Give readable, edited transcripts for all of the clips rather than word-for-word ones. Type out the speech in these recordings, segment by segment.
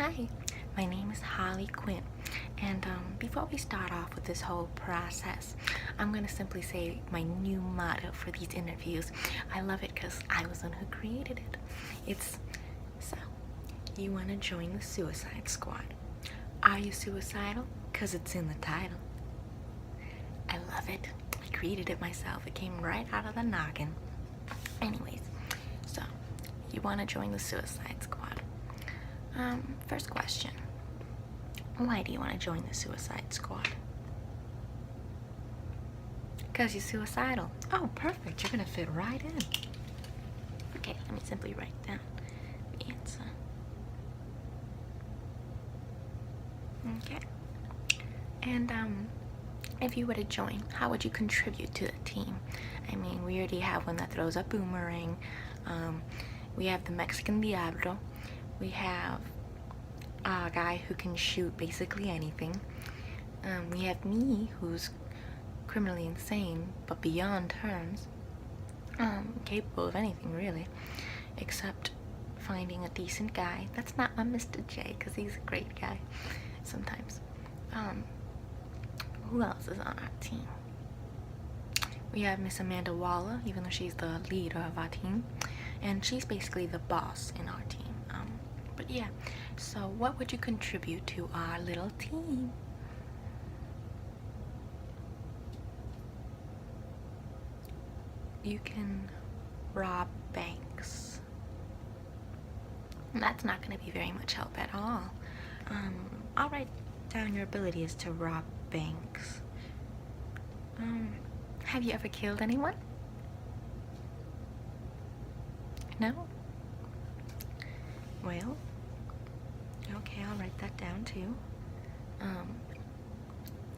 Hi, my name is Harley Quinn, and before we start off with this whole process, I'm gonna simply say my new motto for these interviews. I love it because I was the one who created it. It's so, you wanna join the Suicide Squad. Are you suicidal? Because it's in the title. I love it. I created it myself. It came right out of the noggin. Anyways, so you wanna join the Suicide Squad. First question. Why do you want to join the Suicide Squad? Because you're suicidal. Oh, perfect. You're going to fit right in. Okay, let me simply write down the answer. Okay. And, if you were to join, how would you contribute to the team? I mean, we already have one that throws a boomerang. We have the Mexican Diablo. We have a guy who can shoot basically anything. We have me, who's criminally insane, but beyond terms. Capable of anything, really. Except finding a decent guy. That's not my Mr. J, because he's a great guy sometimes. Who else is on our team? We have Miss Amanda Waller, even though she's the leader of our team. And she's basically the boss in our team. But yeah, so what would you contribute to our little team? You can rob banks. That's not going to be very much help at all. I'll write down your ability is to rob banks. Have you ever killed anyone? No? Well, okay, I'll write that down too.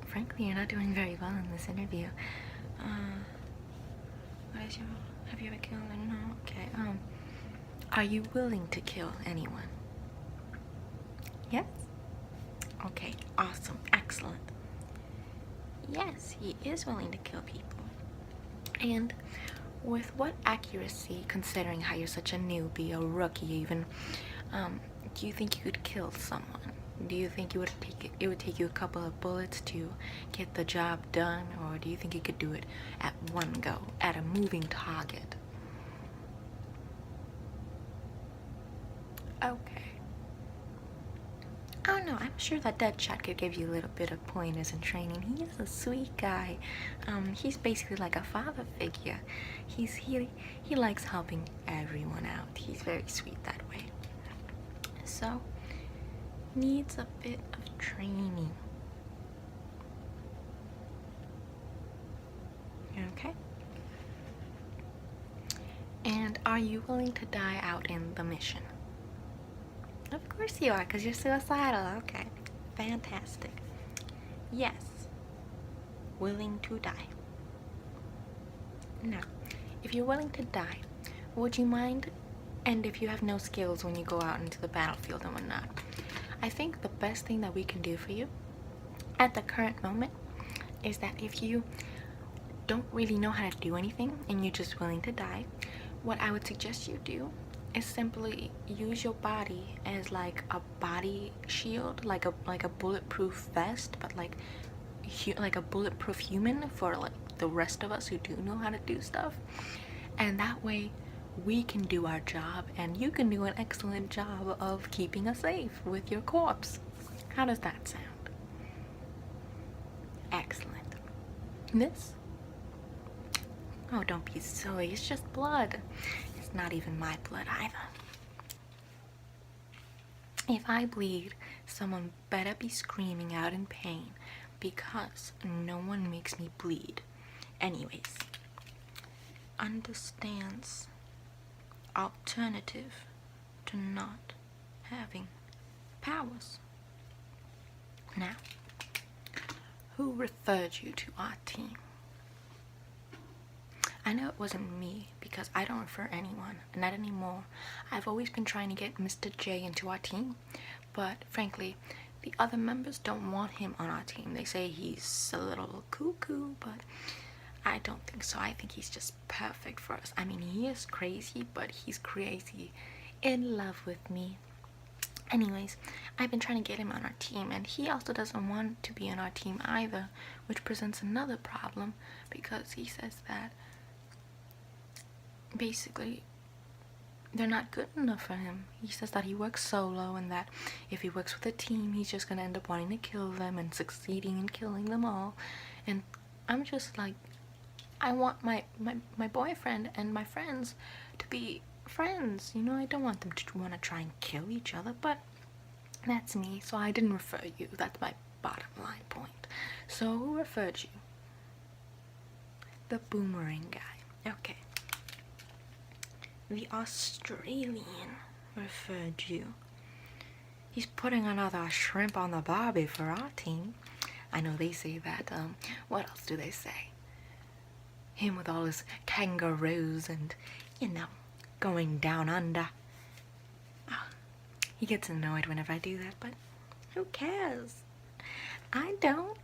Frankly, you're not doing very well in this interview. Have you ever killed anyone? No, okay. Are you willing to kill anyone? Yes? Okay, awesome, excellent. Yes, he is willing to kill people. And with what accuracy, considering how you're such a newbie, a rookie even, do you think you could kill someone? Do you think it would take you a couple of bullets to get the job done, or do you think you could do it at one go, at a moving target? Okay. Oh no, I'm sure that Deadshot could give you a little bit of pointers and training. He is a sweet guy. He's basically like a father figure. He likes helping everyone out. He's very sweet that way. So, needs a bit of training. Okay? And are you willing to die out in the mission? Of course you are, because you're suicidal. Okay, fantastic. Yes, willing to die. Now, if you're willing to die, would you mind, and if you have no skills when you go out into the battlefield and whatnot, I think the best thing that we can do for you at the current moment is that if you don't really know how to do anything and you're just willing to die, what I would suggest you do is simply use your body as like a body shield, like a bulletproof vest, but like a bulletproof human for like the rest of us who do know how to do stuff. And that way we can do our job and you can do an excellent job of keeping us safe with your corpse. How does that sound? Excellent. This? Oh, don't be silly, it's just blood. It's not even my blood either. If I bleed, someone better be screaming out in pain, because no one makes me bleed. Anyways, understands alternative to not having powers. Now, who referred you to our team? I know it wasn't me, because I don't refer anyone, not anymore. I've always been trying to get Mr. J into our team, but frankly, the other members don't want him on our team. They say he's a little cuckoo, but I don't think so. I think he's just perfect for us. I mean, he is crazy, but he's crazy in love with me. Anyways, I've been trying to get him on our team, and he also doesn't want to be on our team either, which presents another problem because he says that basically they're not good enough for him. He says that he works solo, and that if he works with a team, he's just gonna end up wanting to kill them and succeeding in killing them all. And I'm just like, I want my boyfriend and my friends to be friends, you know. I don't want them to want to try and kill each other, but that's me, so I didn't refer you. That's my bottom line point. So who referred you? The boomerang guy. Okay. The Australian referred you. He's putting another shrimp on the barbie for our team. I know they say that. What else do they say? Him with all his kangaroos and, you know, going down under. Oh, he gets annoyed whenever I do that, but who cares? I don't.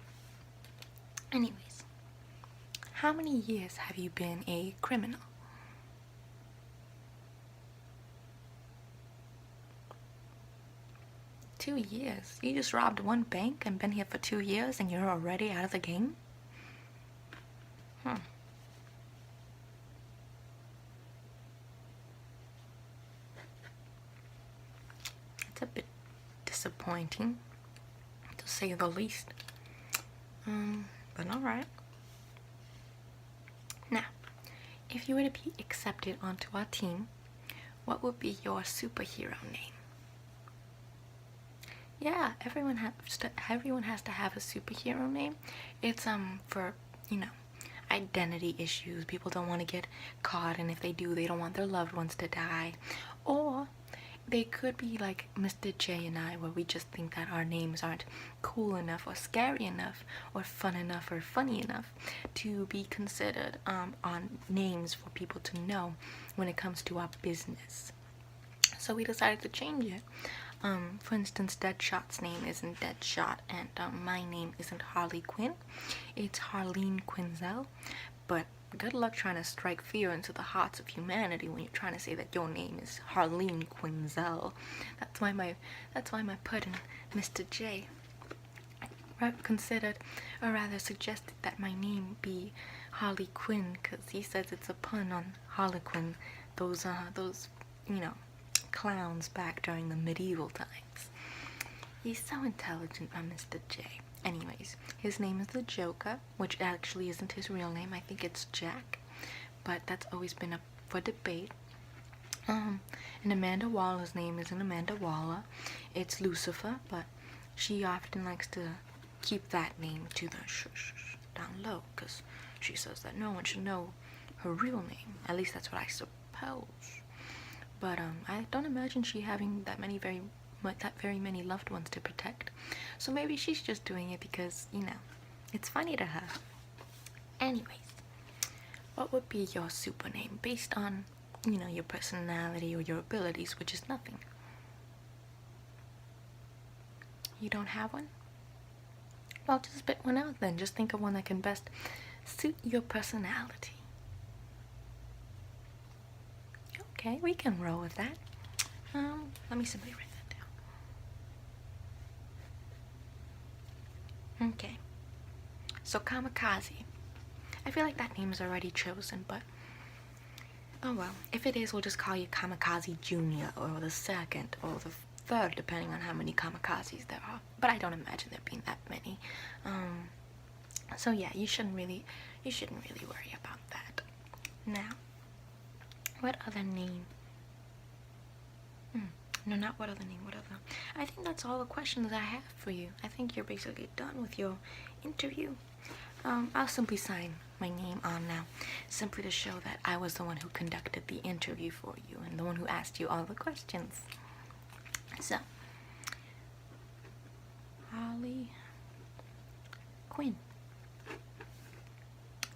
Anyways, how many years have you been a criminal? 2 years? You just robbed one bank and been here for 2 years and you're already out of the game? It's a bit disappointing, to say the least. But alright. Now, if you were to be accepted onto our team, what would be your superhero name? Yeah, everyone has to have a superhero name. It's for, you know, identity issues. People don't want to get caught, and if they do, they don't want their loved ones to die. Or they could be like Mr. J and I, where we just think that our names aren't cool enough or scary enough or fun enough or funny enough to be considered on names for people to know when it comes to our business. So we decided to change it. For instance, Deadshot's name isn't Deadshot, and my name isn't Harley Quinn. It's Harleen Quinzel. But good luck trying to strike fear into the hearts of humanity when you're trying to say that your name is Harleen Quinzel. That's why my puddin', Mr. J, considered, or rather suggested, that my name be Harley Quinn, because he says it's a pun on Harlequin, those you know, clowns back during the medieval times. He's so intelligent, my Mr. J. Anyways, his name is the Joker, which actually isn't his real name. I think it's Jack, but that's always been up for debate. And Amanda Waller's name isn't Amanda Waller. It's Lucifer, but she often likes to keep that name to the down low, because she says that no one should know her real name. At least that's what I suppose. But I don't imagine she having that very many loved ones to protect. So maybe she's just doing it because, you know, it's funny to her. Anyways, what would be your super name based on, you know, your personality or your abilities, which is nothing? You don't have one? Well, just spit one out then. Just think of one that can best suit your personality. Okay, we can roll with that. Let me simply write that down. Okay. So Kamikaze. I feel like that name is already chosen, but oh well. If it is, we'll just call you Kamikaze Jr. or the second or the third, depending on how many Kamikazes there are. But I don't imagine there being that many. So yeah, you shouldn't really worry about that. Now, what other name? No, not what other name, what other? I think that's all the questions I have for you. I think you're basically done with your interview. I'll simply sign my name on now, simply to show that I was the one who conducted the interview for you and the one who asked you all the questions. So, Harley Quinn.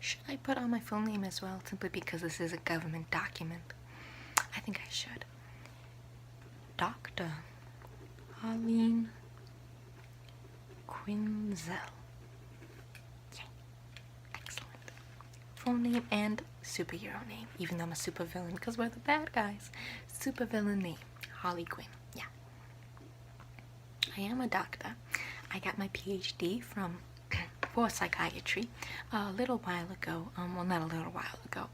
Should I put on my full name as well, simply because this is a government document? I think I should. Dr. Harleen Quinzel. Okay. Excellent. Full name and superhero name, even though I'm a supervillain, because we're the bad guys. Supervillain name, Harley Quinn. Yeah. I am a doctor. I got my PhD from for psychiatry a little while ago. Well, not a little while ago.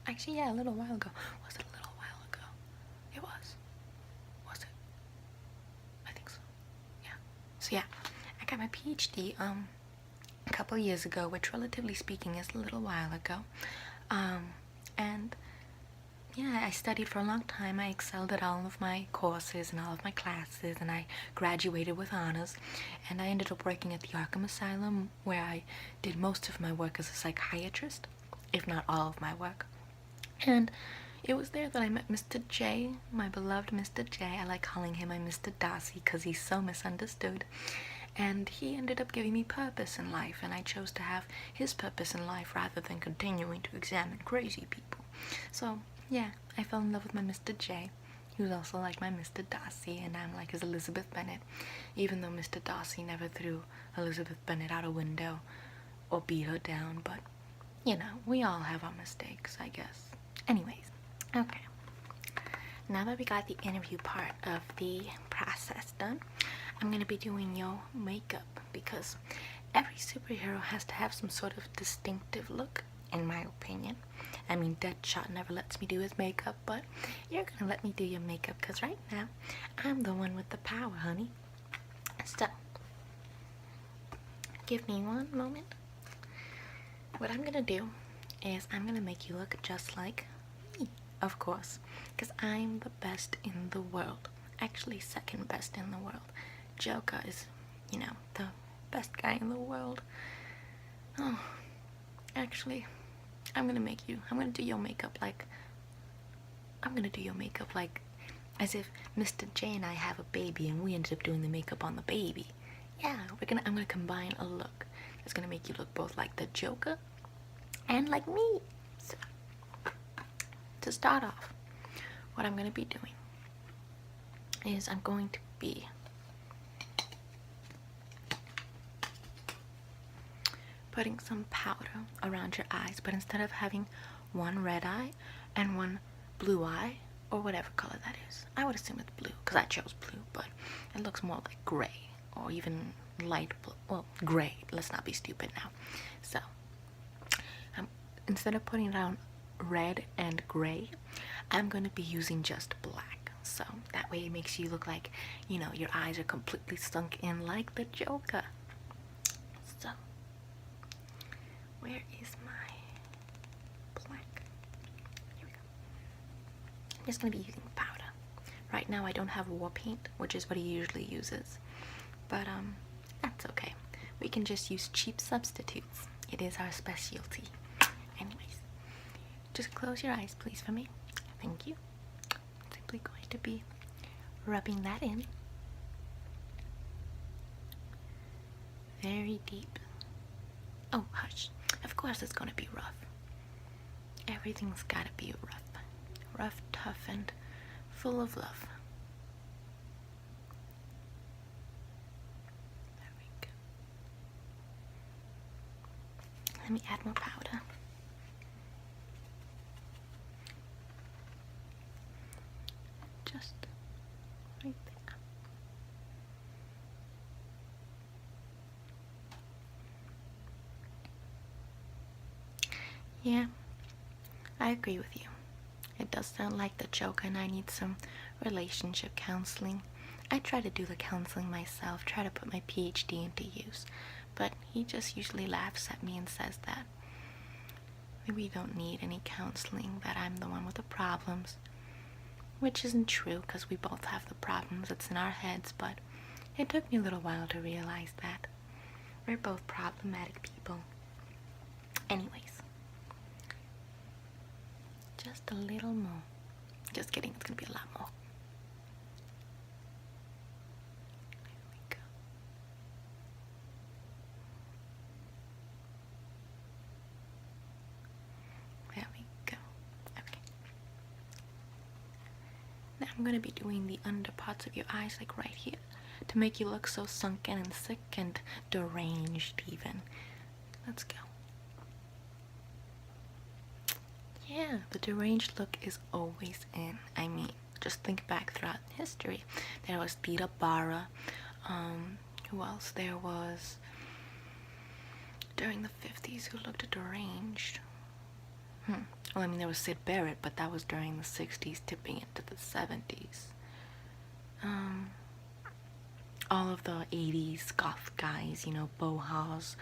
Actually, yeah, a little while ago. Was it a little while ago? It was. Was it? I think so. Yeah. So yeah, I got my PhD a couple years ago, which relatively speaking is a little while ago. And yeah, I studied for a long time. I excelled at all of my courses and all of my classes, and I graduated with honors. And I ended up working at the Arkham Asylum, where I did most of my work as a psychiatrist, if not all of my work. And it was there that I met Mr. J, my beloved Mr. J. I like calling him my Mr. Darcy because he's so misunderstood. And he ended up giving me purpose in life, and I chose to have his purpose in life rather than continuing to examine crazy people. So yeah, I fell in love with my Mr. J. He was also like my Mr. Darcy, and I'm like his Elizabeth Bennet, even though Mr. Darcy never threw Elizabeth Bennet out a window or beat her down, but you know, we all have our mistakes, I guess. Anyways, okay. Now that we got the interview part of the process done, I'm going to be doing your makeup, because every superhero has to have some sort of distinctive look, in my opinion. I mean, Deadshot never lets me do his makeup, but you're going to let me do your makeup, because right now, I'm the one with the power, honey. So, give me one moment. What I'm going to do is I'm going to make you look just like me, of course, because I'm the best in the world. Actually, second best in the world. Joker is, you know, the best guy in the world. Oh, actually, I'm gonna do your makeup like as if Mr. J and I have a baby and we ended up doing the makeup on the baby. Yeah, I'm gonna combine a look that's gonna make you look both like the Joker and like me. So, to start off, what I'm gonna be doing is I'm going to be putting some powder around your eyes, but instead of having one red eye and one blue eye, or whatever color that is, I would assume it's blue because I chose blue, but it looks more like gray or even light blue. Well, gray. Let's not be stupid now. So instead of putting down red and gray, I'm going to be using just black. So that way it makes you look like, you know, your eyes are completely sunk in like the Joker. So where is my black? Here we go. I'm just going to be using powder. Right now I don't have war paint, which is what he usually uses. But that's okay. We can just use cheap substitutes. It is our specialty. Anyways, just close your eyes please for me. Thank you. I'm simply going to be rubbing that in. Very deep. Oh, hush. Of course it's gonna be rough. Everything's gotta be rough. Rough, tough, and full of love. There we go. Let me add more powder. Just right there. Yeah, I agree with you. It does sound like the Joker, and I need some relationship counseling. I try to do the counseling myself, try to put my PhD into use, but he just usually laughs at me and says that we don't need any counseling, that I'm the one with the problems, which isn't true because we both have the problems. It's in our heads, but it took me a little while to realize that we're both problematic people. Anyways. Just a little more. Just kidding, it's gonna be a lot more. There we go. There we go. Okay. Now I'm gonna be doing the under parts of your eyes, like right here, to make you look so sunken and sick and deranged even. Let's go. Yeah, the deranged look is always in. I mean, just think back throughout history. There was Theda Bara, Who else there was during the 50s who looked deranged? Well, I mean, there was Sid Barrett, but that was during the 60s, tipping into the 70s. All of the 80s goth guys, you know, Bohas,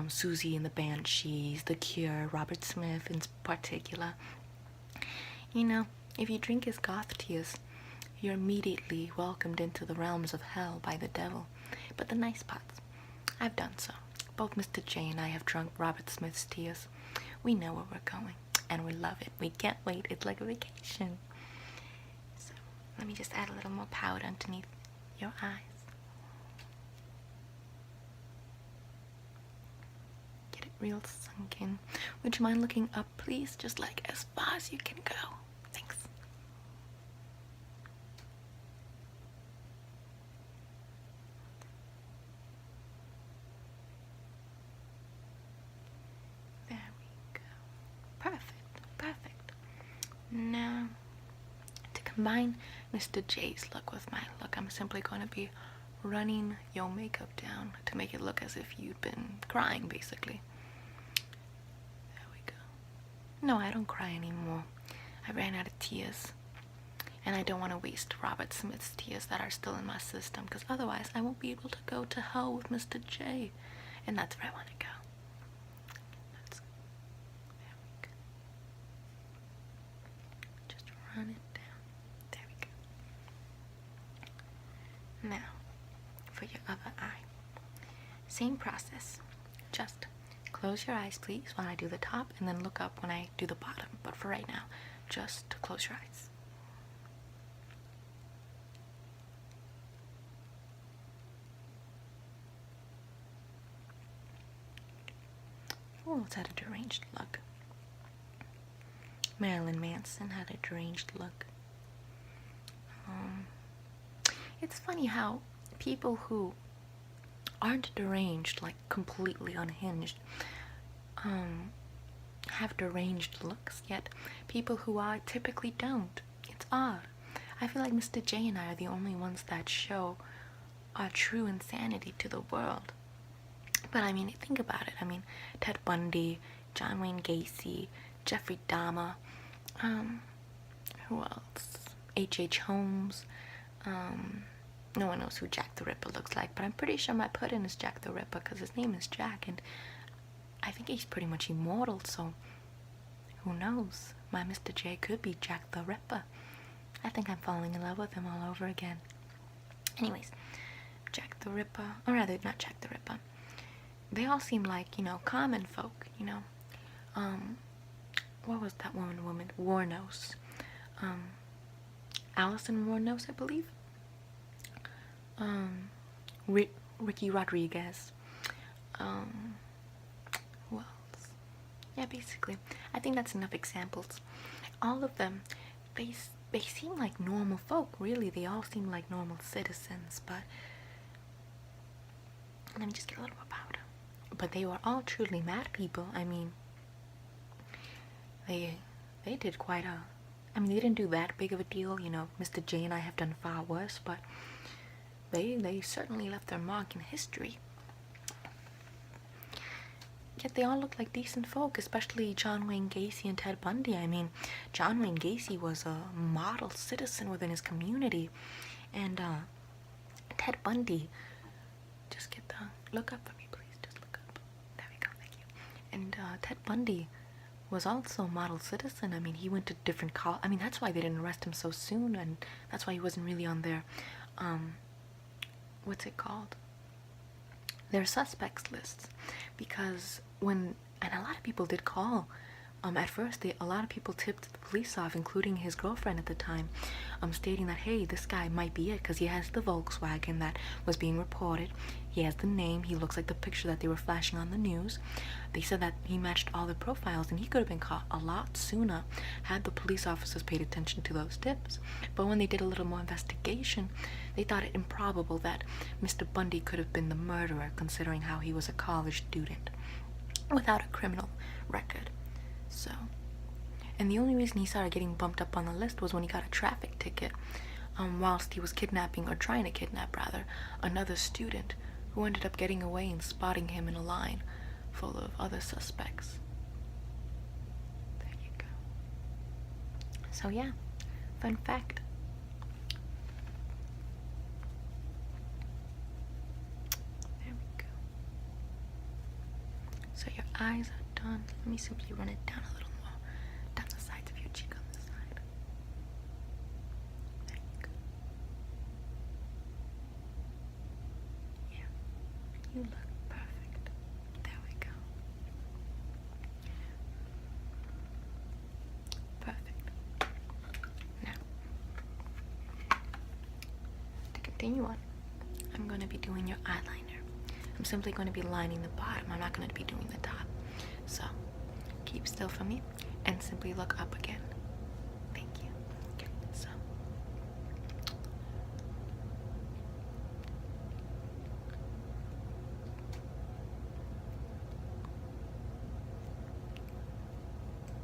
Susie and the Banshees, The Cure, Robert Smith in particular. You know, if you drink his goth tears, you're immediately welcomed into the realms of hell by the devil. But the nice parts, I've done so. Both Mr. J and I have drunk Robert Smith's tears. We know where we're going, and we love it. We can't wait. It's like a vacation. So, let me just add a little more powder underneath your eyes. Get it real sunk in. Would you mind looking up, please? Just like as far as you can go. Thanks. There we go. Perfect. Perfect. Now, to combine Mr. J's look with my look, I'm simply going to be running your makeup down to make it look as if you'd been crying, basically. There we go. No, I don't cry anymore. I ran out of tears. And I don't want to waste Robert Smith's tears that are still in my system, because otherwise I won't be able to go to hell with Mr. J. And that's where I want to go. There we go. Just run it down. There we go. Now, for your other eye. Same process. Just close your eyes, please, while I do the top, and then look up when I do the bottom. But for right now, just close your eyes. Oh, it's had a deranged look. Marilyn Manson had a deranged look. It's funny how people who aren't deranged, like completely unhinged, have deranged looks, yet people who are typically don't. It's odd. I feel like Mr. J and I are the only ones that show our true insanity to the world. But I mean, think about it. I mean, Ted Bundy, John Wayne Gacy, Jeffrey Dahmer, who else? H.H. Holmes. No one knows who Jack the Ripper looks like, but I'm pretty sure my pudding is Jack the Ripper because his name is Jack, and I think he's pretty much immortal, so who knows? My Mr. J could be Jack the Ripper. I think I'm falling in love with him all over again. Anyways, Jack the Ripper, or rather, not Jack the Ripper. They all seem like, you know, common folk, you know. What was that woman? Warnos. Allison Warnos, I believe. Ricky Rodriguez. Who else? Yeah, basically. I think that's enough examples. All of them, they seem like normal folk, really. They all seem like normal citizens, but let me just get a little more powder. But they were all truly mad people. I mean, they did quite a, I mean, they didn't do that big of a deal, you know. Mr. J and I have done far worse, but they certainly left their mark in history. Yet they all look like decent folk, especially John Wayne Gacy and Ted Bundy. I mean, John Wayne Gacy was a model citizen within his community, and Ted Bundy, just get the, look up for me, please, just look up. There we go, thank you. And Ted Bundy was also a model citizen. I mean, he went to different I mean, that's why they didn't arrest him so soon, and that's why he wasn't really on their, what's it called? Their suspects lists. Because when, and a lot of people did call, at first, a lot of people tipped the police off, including his girlfriend at the time, stating that, hey, this guy might be it, because he has the Volkswagen that was being reported. He has the name. He looks like the picture that they were flashing on the news. They said that he matched all the profiles, and he could have been caught a lot sooner had the police officers paid attention to those tips. But when they did a little more investigation, they thought it improbable that Mr. Bundy could have been the murderer, considering how he was a college student without a criminal record. So, and the only reason he started getting bumped up on the list was when he got a traffic ticket whilst he was kidnapping, or trying to kidnap rather, another student who ended up getting away and spotting him in a line full of other suspects. There you go. So yeah, fun fact. There we go. So your eyes are done. Let me simply run it down a little more, down the sides of your cheek on this side. There you go. Yeah, you look perfect. There we go. Perfect. Now, to continue on, I'm going to be doing your eyeliner. I'm simply going to be lining the bottom. I'm not going to be doing the top. So, keep still for me and simply look up again. Thank you. Okay, so.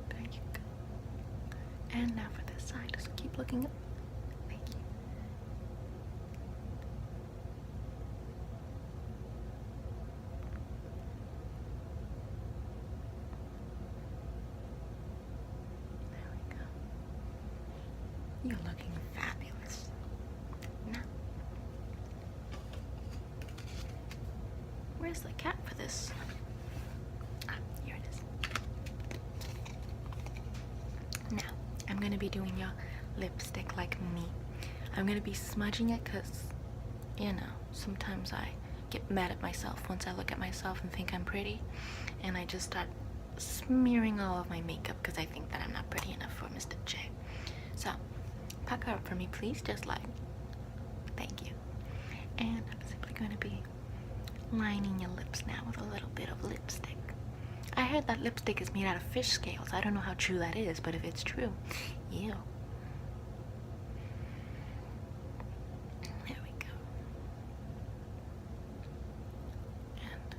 There you go. And now for this side, just keep looking up. Thank you. There we go. You're looking fabulous. Now, where's the cap for this? Ah, here it is. Now, I'm going to be doing your lipstick like me. I'm going to be smudging it because, you know, sometimes I get mad at myself once I look at myself and think I'm pretty. And I just start smearing all of my makeup because I think that I'm not pretty enough for Mr. J. So, pucker up for me, please. Just like, thank you. And I'm simply going to be lining your lips now with a little bit of lipstick. I heard that lipstick is made out of fish scales. I don't know how true that is, but if it's true, ew. There we go. And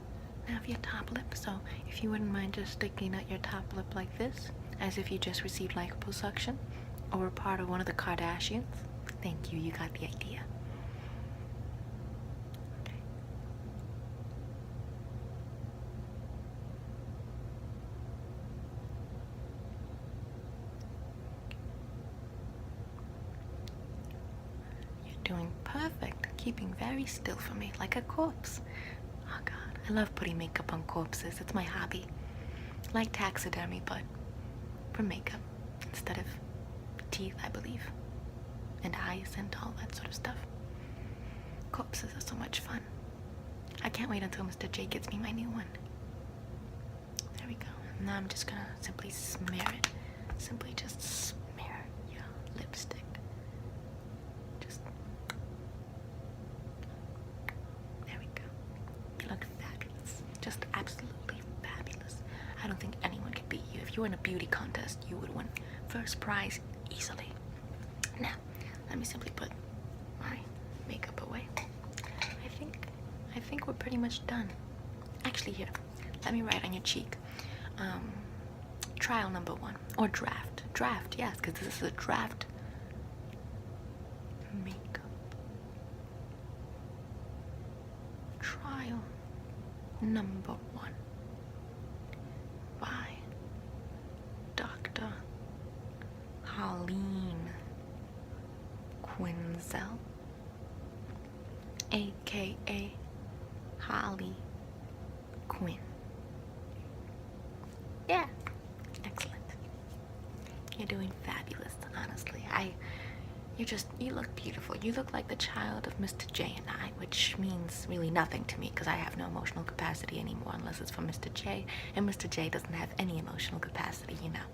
now for your top lip. So if you wouldn't mind just sticking out your top lip like this, as if you just received liposuction or were part of one of the Kardashians. Thank you, you got the idea. Okay. You're doing perfect, keeping very still for me, like a corpse. Oh God, I love putting makeup on corpses. It's my hobby. Like taxidermy, but for makeup instead of teeth, I believe, and eyes and all that sort of stuff. Corpses are so much fun. I can't wait until Mr. J gets me my new one. There we go. And now I'm just gonna simply smear it. Simply just smear your lipstick. Just. There we go. You look fabulous. Just absolutely fabulous. I don't think anyone can beat you. If you were in a beauty contest, you would win first prize easily. Now, let me simply put my makeup away. I think we're pretty much done. Actually, here, let me write on your cheek. Trial number 1, or draft. Draft, yes, because this is a draft makeup. Trial number 1 by Dr. Harley Quinn, aka Harley Quinn. Yeah, excellent. You're doing fabulous, honestly. You look beautiful. You look like the child of Mr. J and I, which means really nothing to me because I have no emotional capacity anymore unless it's for Mr. J, and Mr. J doesn't have any emotional capacity, you know,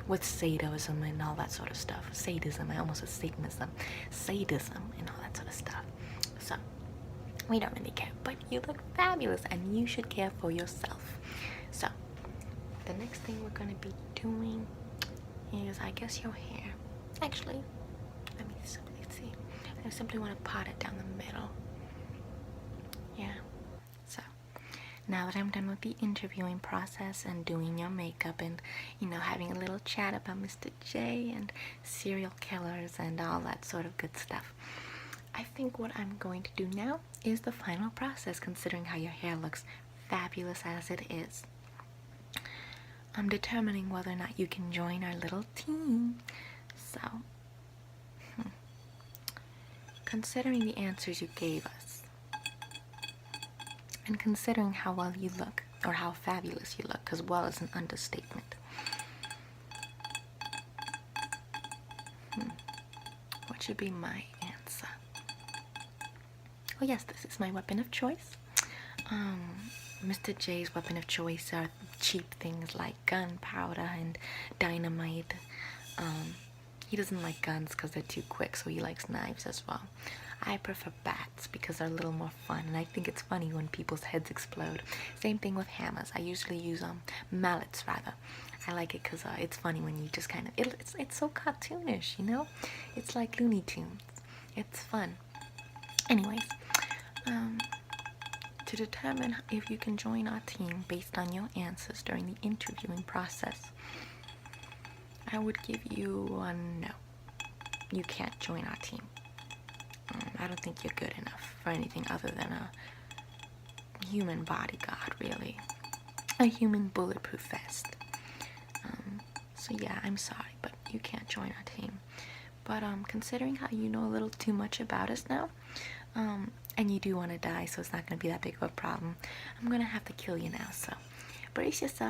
with sadism and all that sort of stuff. Sadism, I almost said Satanism. Sadism and all that sort of stuff. So, we don't really care, but you look fabulous and you should care for yourself. So, the next thing we're going to be doing is, I guess, your hair. Actually, let me simply see. I simply want to part it down the middle. Yeah. So, now that I'm done with the interviewing process and doing your makeup and, you know, having a little chat about Mr. J and serial killers and all that sort of good stuff, I think what I'm going to do now is the final process, considering how your hair looks fabulous as it is. I'm determining whether or not you can join our little team. So, considering the answers you gave us, and considering how well you look, or how fabulous you look, because well is an understatement. What should be my answer? Oh yes, this is my weapon of choice. Mr. J's weapon of choice are cheap things like gunpowder and dynamite. He doesn't like guns because they're too quick, so he likes knives as well. I prefer bats because they're a little more fun, and I think it's funny when people's heads explode. Same thing with hammers. I usually use mallets rather. I like it because it's funny when you just kind of, it's so cartoonish, you know? It's like Looney Tunes. It's fun. Anyways, to determine if you can join our team based on your answers during the interviewing process, I would give you a no. You can't join our team. I don't think you're good enough for anything other than a human bodyguard, really. A human bulletproof vest. So yeah, I'm sorry, but you can't join our team. But considering how you know a little too much about us now, and you do want to die, so it's not going to be that big of a problem, I'm going to have to kill you now, so brace yourself.